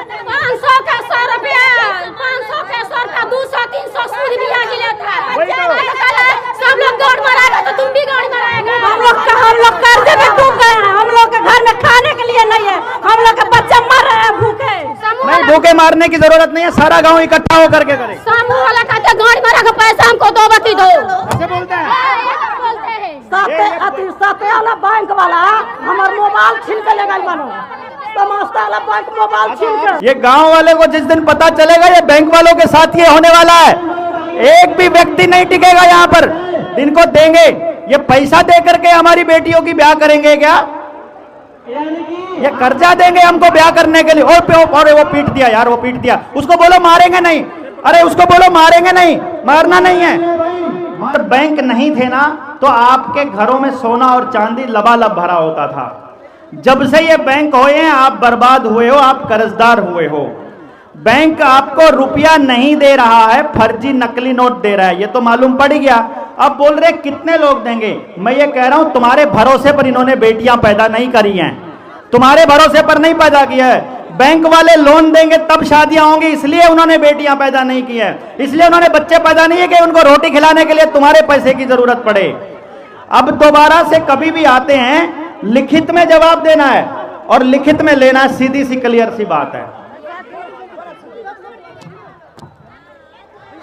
500 का 100 रुपया, 500 का 100 का 200 300 सूद भी आ गया था। सब लोग दौड़ मारेगा तो तुम भी दौड़ मारेगा। हम लोग कर्जे में डूब गए हैं। हम लोग के घर में खाने के लिए नहीं है। हम लोग के बच्चे मर रहे हैं भूखे। नहीं, भूखे मारने की जरूरत नहीं है, सारा गांव इकट्ठा होकर के करे। समूह वाला कहते गाड़ी मारा का पैसा हमको दो बती दो। ऐसे बोलते हैं। साथे वाला बैंक वाला हमार मोबाइल छीन के ले गई बनो। समस्ता वाला बैंक मोबाइल छीन के। ये गांव वाले को जिस दिन पता चलेगा ये बैंक वालों के साथ ये होने वाला है। एक भी व्यक्ति नहीं टिकेगा यहाँ पर। दिन को देंगे ये पैसा दे करके हमारी बेटियों की ब्याह करेंगे क्या? ये कर्जा देंगे हमको ब्याह करने के लिए। और वो पीट दिया यार, वो पीट दिया। उसको बोलो मारेंगे नहीं। अरे उसको बोलो मारेंगे नहीं, मारना नहीं है। तो बैंक नहीं थे ना तो आपके घरों में सोना और चांदी लबालब भरा होता था। जब से ये बैंक हुए हैं आप बर्बाद हुए हो, आप कर्जदार हुए हो। बैंक आपको रुपया नहीं दे रहा है, फर्जी नकली नोट दे रहा है, ये तो मालूम पड़ गया। अब बोल रहे कितने लोग देंगे। मैं ये कह रहा हूं तुम्हारे भरोसे पर इन्होंने बेटियां पैदा नहीं करी हैं, तुम्हारे भरोसे पर नहीं पैदा किया है। बैंक वाले लोन देंगे तब शादियां होंगी, इसलिए उन्होंने बेटियां पैदा नहीं की है, इसलिए उन्होंने बच्चे पैदा नहीं है कि उनको रोटी खिलाने के लिए तुम्हारे पैसे की जरूरत पड़े। अब दोबारा से कभी भी आते हैं लिखित में जवाब देना है और लिखित में लेना है, सीधी सी क्लियर सी बात है।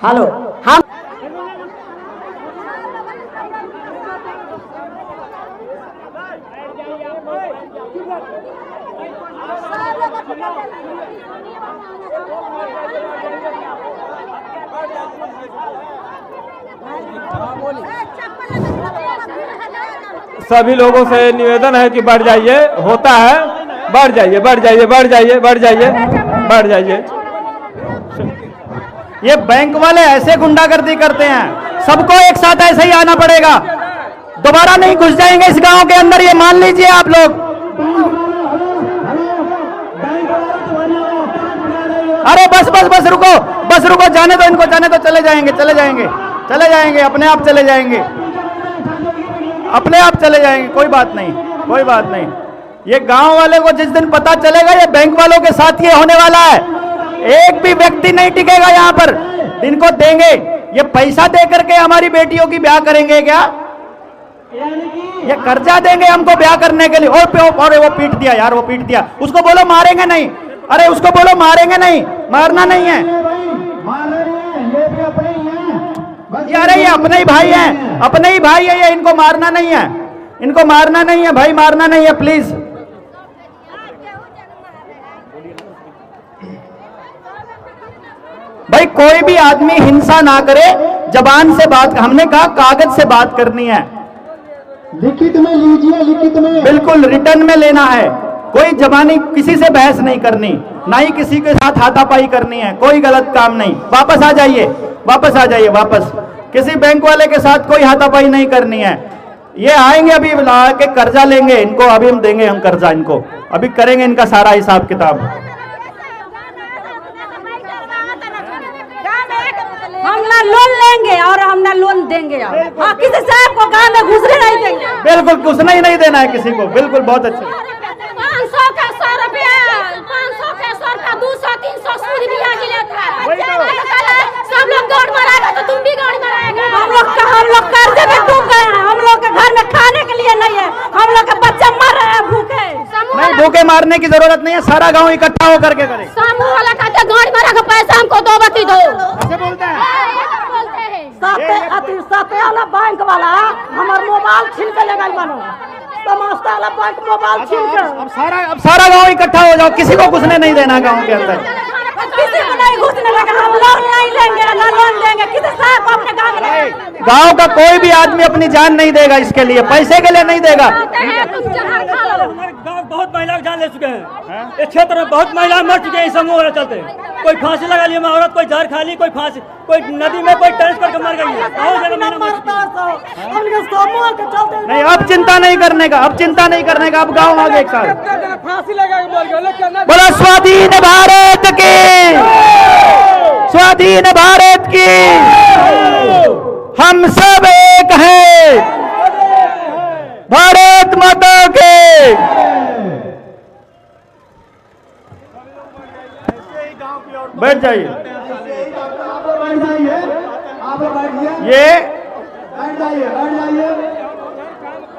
हेलो, हम सभी लोगों से निवेदन है कि बढ़ जाइए, होता है, बढ़ जाइए, बढ़ जाइए, बढ़ जाइए, बढ़ जाइए, बढ़ जाइए। ये बैंक वाले ऐसे गुंडागर्दी करते हैं, सबको एक साथ ऐसे ही आना पड़ेगा। दोबारा नहीं घुस जाएंगे इस गांव के अंदर, ये मान लीजिए आप लोग। अरे बस बस बस रुको, बस रुको, जाने दो इनको, जाने दो, चले जाएंगे, चले जाएंगे, चले जाएंगे, अपने आप चले जाएंगे, अपने आप चले जाएंगे, कोई बात नहीं, कोई बात नहीं। ये गांव वाले को जिस दिन पता चलेगा ये बैंक वालों के साथ ये होने वाला है। एक भी व्यक्ति नहीं टिकेगा यहाँ पर। दिन को देंगे ये पैसा दे करके हमारी बेटियों की ब्याह करेंगे क्या? ये कर्जा देंगे हमको ब्याह करने के लिए। और वो पीट दिया यार, वो पीट दिया। उसको बोलो मारेंगे नहीं। अरे उसको बोलो मारेंगे नहीं, मारना नहीं है। अरे ये अपने ही भाई हैं, अपने ही भाई है ये, इनको मारना नहीं है, इनको मारना नहीं है भाई, मारना नहीं है प्लीज। भाई कोई भी आदमी हिंसा ना करे, जबान से बात, हमने कहा कागज से बात करनी है। लिखित में लीजिए, लिखित में बिल्कुल रिटर्न में लेना है। कोई जबानी किसी से बहस नहीं करनी, ना ही किसी के साथ हाथापाई करनी है, कोई गलत काम नहीं। वापस आ जाइए, वापस आ जाइए, वापस। किसी बैंक वाले के साथ कोई हाथापाई नहीं करनी है। ये आएंगे अभी ला के कर्जा लेंगे, इनको अभी हम देंगे, हम कर्जा इनको अभी करेंगे, इनका सारा हिसाब किताब। हम ना लोन लेंगे और हम ना लोन देंगे। हाँ, किसी साहब को गांव में घुसने नहीं देंगे। बिल्कुल घुसना ही नहीं देना है किसी को, बिल्कुल, बहुत अच्छे। 500 का 100 रुपया, 500 का 100 का 200 300 सूद भी आ गया था। सब लोग दौड़ मारेगा तो तुम भी दौड़ मारेगा। हम लोग कर्जे में डूब गए हैं। हम लोग के घर में खाने के लिए नहीं है। हम लोग के बच्चे मर रहे हैं भूखे। नहीं, भूखे मारने की जरूरत नहीं है, सारा गांव इकट्ठा होकर के करे। समूह वाला कहते गाड़ी मारा का पैसा हमको दो बती दो। ऐसे बोलते हैं। साथे वाला बैंक वाला हमार मोबाइल छीन के ले गई बनो। समस्ता वाला बैंक मोबाइल छीन के। अब सारा गांव इकट्ठा हो जाओ, किसी को घुसने नहीं देना गांव के अंदर, किसी को नहीं घुसने देंगे। हम लोन नहीं लेंगे, ना लोन देंगे। किसी साहब को अपने गांव में गांव का कोई भी आदमी अपनी जान नहीं देगा, इसके लिए पैसे के लिए नहीं देगा। गाँव बहुत महिला जान ले चुके हैं, इस क्षेत्र में बहुत महिला मर चुके हैं इस समूह वाले चलते। कोई फांसी लगा ली औरत, कोई जहर खा ली, कोई फांसी, कोई नदी में कोई टैंस करके मर गई है। नहीं, अब चिंता नहीं करने का, अब चिंता नहीं करने का, अब गांव आगे एक साथ फांसी लगा के मर गए। बोलो स्वाधीन भारत की, स्वाधीन भारत की, हम सब एक हैं, भारत माता के। बैठ जाइए। बैठ जाइए, आप बैठिए, ये बैठ जाइए, बैठ जाइए।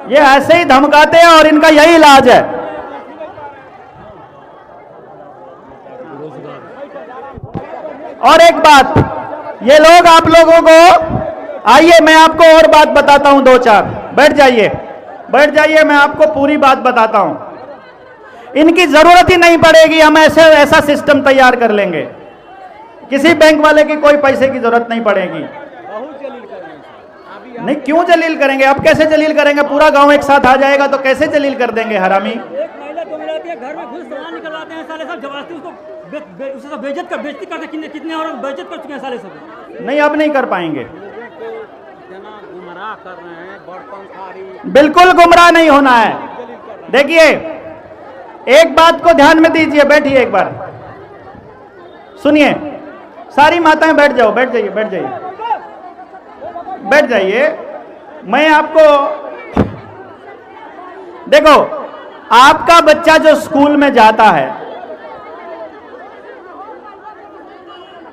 ये ऐसे ही धमकाते हैं और इनका यही इलाज है। और एक बात, ये लोग आप लोगों को, आइए मैं आपको और बात बताता हूं, 2-4 बैठ जाइए, बैठ जाइए, मैं आपको पूरी बात बताता हूं। इनकी जरूरत ही नहीं पड़ेगी, हम ऐसा सिस्टम तैयार कर लेंगे, किसी बैंक वाले की कोई पैसे की जरूरत नहीं पड़ेगी। नहीं, क्यों जलील करेंगे? अब कैसे जलील करेंगे? पूरा गांव एक साथ आ जाएगा तो कैसे जलील कर देंगे हरामी? एक महिला को मिलाती है, घर में घुस सामान निकलवाते हैं साले सब, जबरदस्ती उसको उससे सब बेइज्जती करते, कितने और बेइज्जत कर चुके हैं साले सब। नहीं, अब नहीं कर पाएंगे, गुमराह कर रहे हैं, बर्तन थारी। बिल्कुल गुमराह नहीं होना है। देखिए, एक बात को ध्यान में दीजिए, बैठिए एक बार, सुनिए, सारी माताएं बैठ जाओ, बैठ जाइए, बैठ जाइए, बैठ जाइए। मैं आपको, देखो, आपका बच्चा जो स्कूल में जाता है,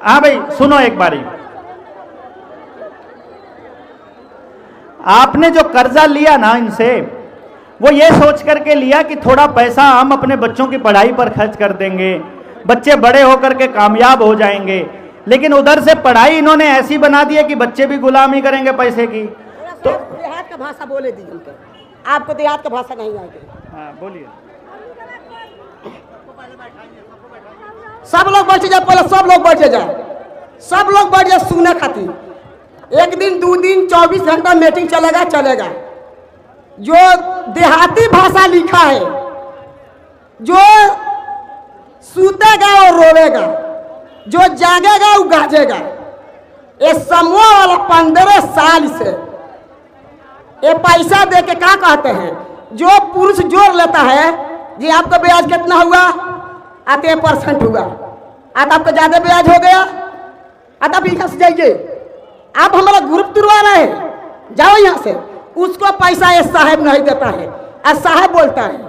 हाँ भाई सुनो एक बारी, आपने जो कर्जा लिया ना इनसे, वो ये सोच करके लिया कि थोड़ा पैसा हम अपने बच्चों की पढ़ाई पर खर्च कर देंगे, बच्चे बड़े होकर के कामयाब हो जाएंगे, लेकिन उधर से पढ़ाई इन्होंने ऐसी बना दी है कि बच्चे भी गुलामी करेंगे पैसे की। तो देहात का भाषा बोले दी हमको, आपको देहात का भाषा नहीं आएगी। हाँ बोलिए। सब लोग बैठ जाए, पहले सब लोग बैठ जाए, सब लोग बैठ जाए सुने खातिर। 1 दिन 2 दिन 24 घंटा मीटिंग चलेगा चलेगा। जो देहाती भाषा लिखा है, जो सूतेगा और रोवेगा, जो जागेगा वो गाजेगा। ये समूह वाला 15 साल से ये पैसा दे के क्या कहते हैं, जो पुरुष जोड़ लेता है जी आपका ब्याज कितना हुआ, 8% हुआ, आज आपका ज्यादा ब्याज हो गया, आज आप यहाँ से जाइए, आप हमारा ग्रुप तुड़वा रहे हैं, जाओ यहाँ से। उसको पैसा ये साहब नहीं देता है, और साहब बोलता है,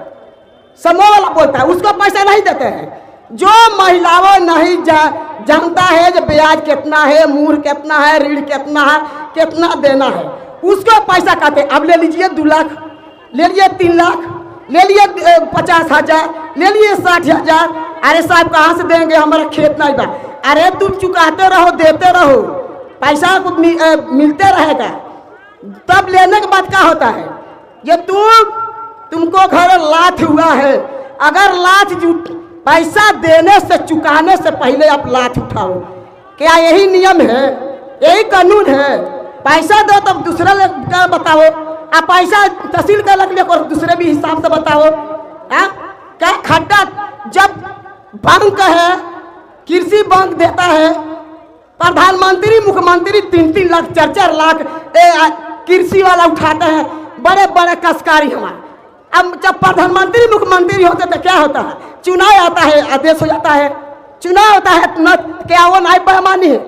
समूह वाला बोलता है, उसको पैसा नहीं देते हैं। जो महिलाओं नहीं जानता है जो ब्याज कितना है, मूर कितना है, ऋण कितना है, कितना देना है, उसको पैसा कहते हैं। अब ले लीजिए 2 लाख, ले लीजिए 3 लाख, ले लिए 50,000, ले लिए 60,000। अरे साहब कहाँ से देंगे, हमारा खेत नहीं बा। अरे तुम चुकाते रहो, देते रहो, पैसा को मिलते रहेगा। तब लेने के बाद क्या होता है, ये तुमको घर लाख हुआ है, अगर लाख पैसा देने से चुकाने से पहले आप लाख उठाओ, क्या यही नियम है, यही कानून है? पैसा दो तब दूसरा का बताओ, आप पैसा तहसील का लग और दूसरे भी हिसाब से बताओ। क्या खड्डा, जब बैंक है, कृषि बैंक देता है, प्रधानमंत्री मुख्यमंत्री 3-3 लाख 4-4 लाख कृषि वाला उठाते हैं, बड़े बड़े कसकारी हमारे। अब जब प्रधानमंत्री मुख्यमंत्री होते तो क्या होता है, चुनाव आता है, आदेश हो जाता है, चुनाव होता है, क्या वो नहीं बेईमानी है?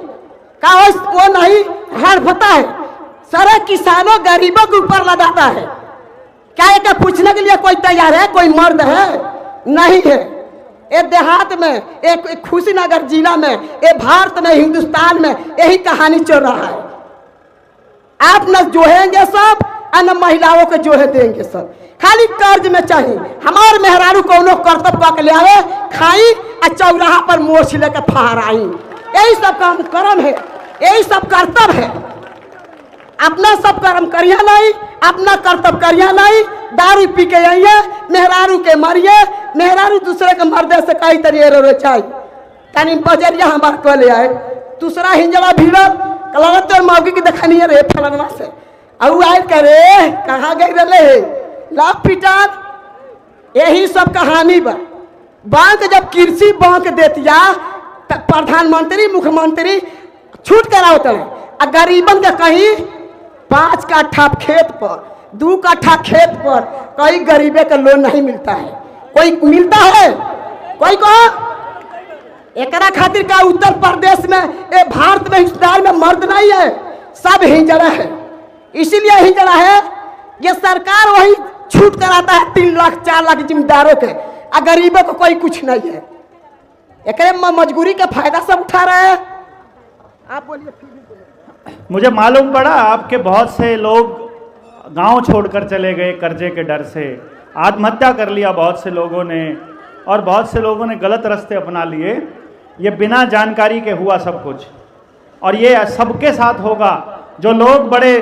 क्या वो नहीं हड़पता है? सारे किसानों गरीबों के ऊपर लगाता है। क्या ये पूछने के लिए कोई तैयार है, कोई मर्द है? नहीं है। ये देहात में, एक खुशीनगर जिला में, ये भारत में, हिंदुस्तान में यही कहानी चल रहा है। आप न जोहेंगे सब और न महिलाओं को जोहे देंगे सब, खाली कर्ज में चाहिए। हमारे मेहरारू कोनो कर्तव्य पक ले आवे, खाई और चौराहा पर मोछ लेकर फहराई, यही सब काम कर्म है, यही सब कर्तव्य है। अपना सब कर्म करिए नहीं, अपना कर्तव्य करिए नहीं। दारू पी के आइए, मेहरारू के मरिए, मेहरारू दूसरे के मर्दे से कई तरिए रो चाहिए। कहीं बजरिया हमारे को ले आए, दूसरा हिंजवा भीड़ कल तो मौगी की देखनी रे फलनवा से, और आए करे कहाँ गई रहे लाभ पिटार। यही सब कहानी बा। बैंक जब कृषि बैंक देतिया तब प्रधानमंत्री मुख्यमंत्री छूट करावत रहे, और गरीबन के कहीं 5 कट्ठा खेत पर, 2 कट्ठा खेत पर कई गरीबे का लोन नहीं मिलता है। कोई मिलता है? कोई को एकरा खातिर का उत्तर प्रदेश में, ये भारत में, हिंदुस्तान में मर्द नहीं है, सब हिंजड़ा है। इसीलिए हिंजड़ा है, ये सरकार वही छूट कराता है 3 लाख 4 लाख जिम्मेदारों के, और गरीबों को कोई कुछ नहीं है। मजबूरी का फायदा सब उठा रहे हैं। आप बोलिए। मुझे मालूम पड़ा आपके बहुत से लोग गांव छोड़कर चले गए कर्जे के डर से, आत्महत्या कर लिया बहुत से लोगों ने, और बहुत से लोगों ने गलत रास्ते अपना लिए। ये बिना जानकारी के हुआ सब कुछ, और ये सबके साथ होगा। जो लोग बड़े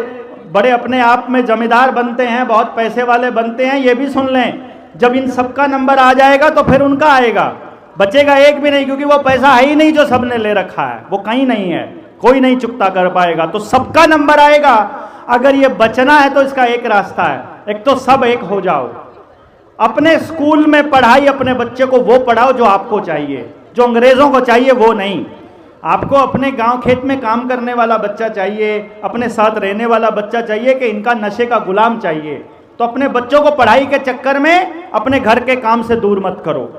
बड़े अपने आप में जमींदार बनते हैं, बहुत पैसे वाले बनते हैं, ये भी सुन लें, जब इन सबका नंबर आ जाएगा तो फिर उनका आएगा, बचेगा एक भी नहीं, क्योंकि वो पैसा है ही नहीं जो सबने ले रखा है, वो कहीं नहीं है, कोई नहीं चुकता कर पाएगा। तो सबका नंबर आएगा। अगर ये बचना है तो इसका एक रास्ता है, एक तो सब एक हो जाओ। अपने स्कूल में पढ़ाई, अपने बच्चे को वो पढ़ाओ जो आपको चाहिए, जो अंग्रेजों को चाहिए वो नहीं। आपको अपने गांव खेत में काम करने वाला बच्चा चाहिए, अपने साथ रहने वाला बच्चा चाहिए, कि इनका नशे का गुलाम चाहिए। तो अपने बच्चों को पढ़ाई के चक्कर में अपने घर के काम से दूर मत करो,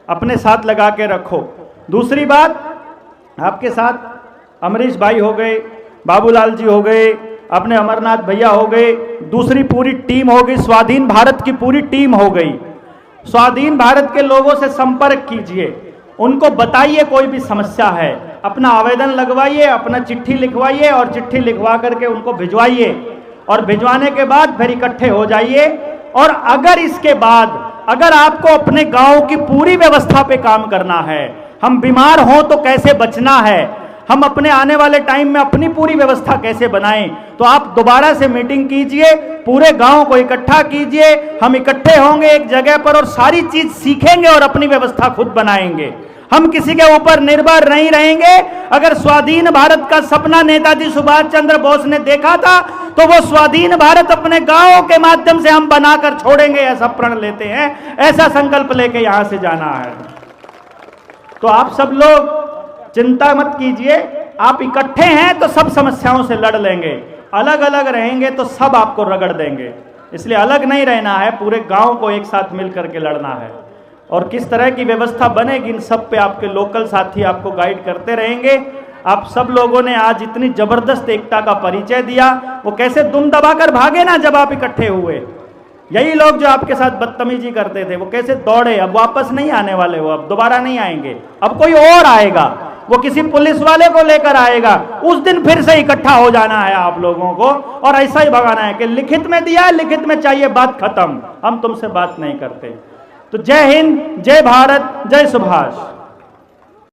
अपने साथ लगा के रखो। दूसरी बात, आपके साथ अमरीश भाई हो गए, बाबूलाल जी हो गए, अपने अमरनाथ भैया हो गए, दूसरी पूरी टीम हो गई, स्वाधीन भारत की पूरी टीम हो गई। स्वाधीन भारत के लोगों से संपर्क कीजिए, उनको बताइए कोई भी समस्या है, अपना आवेदन लगवाइए, अपना चिट्ठी लिखवाइए, और चिट्ठी लिखवा करके उनको भिजवाइए, और भिजवाने के बाद फिर इकट्ठे हो जाइए। और अगर इसके बाद अगर आपको अपने गांव की पूरी व्यवस्था पे काम करना है, हम बीमार हों तो कैसे बचना है, हम अपने आने वाले टाइम में अपनी पूरी व्यवस्था कैसे बनाएं, तो आप दोबारा से मीटिंग कीजिए, पूरे गांव को इकट्ठा कीजिए, हम इकट्ठे होंगे एक जगह पर और सारी चीज सीखेंगे और अपनी व्यवस्था खुद बनाएंगे। हम किसी के ऊपर निर्भर नहीं रहेंगे। अगर स्वाधीन भारत का सपना नेताजी सुभाष चंद्र बोस ने देखा था, तो वो स्वाधीन भारत अपने गांवों के माध्यम से हम बनाकर छोड़ेंगे, ऐसा प्रण लेते हैं, ऐसा संकल्प लेके यहां से जाना है। तो आप सब लोग चिंता मत कीजिए, आप इकट्ठे हैं तो सब समस्याओं से लड़ लेंगे, अलग अलग रहेंगे तो सब आपको रगड़ देंगे। इसलिए अलग नहीं रहना है, पूरे गांव को एक साथ मिल करके लड़ना है। और किस तरह की व्यवस्था बनेगी, इन सब पे आपके लोकल साथी आपको गाइड करते रहेंगे। आप सब लोगों ने आज इतनी जबरदस्त एकता का परिचय दिया, वो कैसे दुम दबाकर भागे ना जब आप इकट्ठे हुए। यही लोग जो आपके साथ बदतमीजी करते थे वो कैसे दौड़े, अब वापस नहीं आने वाले, वो अब दोबारा नहीं आएंगे, अब कोई और आएगा, वो किसी पुलिस वाले को लेकर आएगा। उस दिन फिर से इकट्ठा हो जाना है आप लोगों को, और ऐसा ही भगाना है कि लिखित में दिया है, लिखित में चाहिए, बात खत्म, हम तुमसे बात नहीं करते। तो जय हिंद, जय भारत, जय सुभाष।